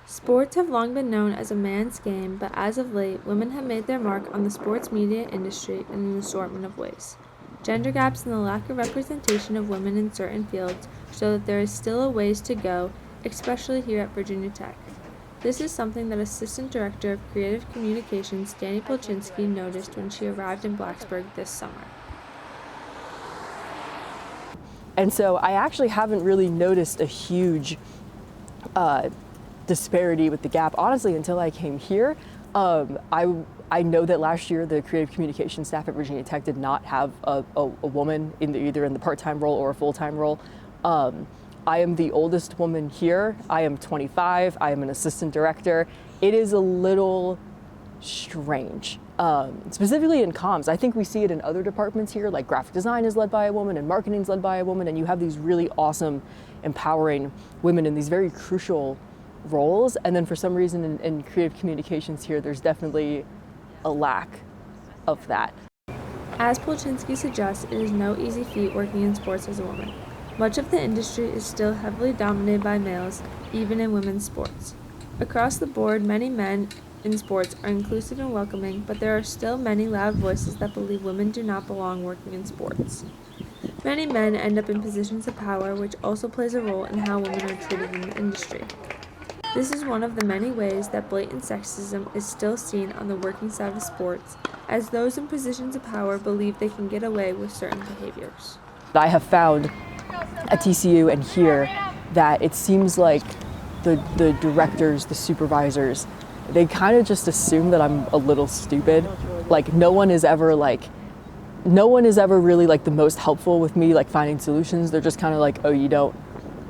Sports have long been known as a man's game, but as of late, women have made their mark on the sports media industry in an assortment of ways. Gender gaps and the lack of representation of women in certain fields show that there is still a ways to go, especially here at Virginia Tech. This is something that Assistant Director of Creative Communications Danny Polchinski noticed when she arrived in Blacksburg this summer. And so I actually haven't really noticed a huge disparity with the gap, honestly, until I came here. I know that last year the creative communication staff at Virginia Tech did not have a woman either in the part-time role or a full-time role. I am the oldest woman here. I am 25. I am an assistant director. It is a little strange, specifically in comms. I think we see it in other departments here, like graphic design is led by a woman and marketing is led by a woman, and you have these really awesome, empowering women in these very crucial roles. And then for some reason in creative communications here, there's definitely a lack of that. As Polchinski suggests, it is no easy feat working in sports as a woman. Much of the industry is still heavily dominated by males, even in women's sports. Across the board, many men in sports are inclusive and welcoming, but there are still many loud voices that believe women do not belong working in sports. Many men end up in positions of power, which also plays a role in how women are treated in the industry. This is one of the many ways that blatant sexism is still seen on the working side of sports, as those in positions of power believe they can get away with certain behaviors. I have found at TCU and here that it seems like the directors, the supervisors, they kind of just assume that I'm a little stupid. Like no one is ever really like the most helpful with me, like finding solutions. They're just kind of like, oh, you don't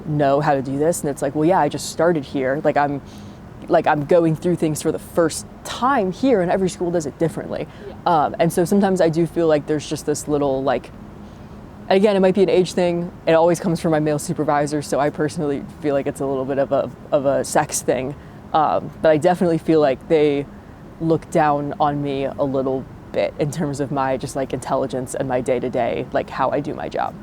know how to do this? And it's like, well, yeah, I just started here. I'm going through things for the first time here, and every school does it differently. And so sometimes I do feel like there's just this little like, and again, it might be an age thing. It always comes from my male supervisor, so I personally feel like it's a little bit of a sex thing. But I definitely feel like they look down on me a little bit in terms of my just like intelligence and my day-to-day, like how I do my job.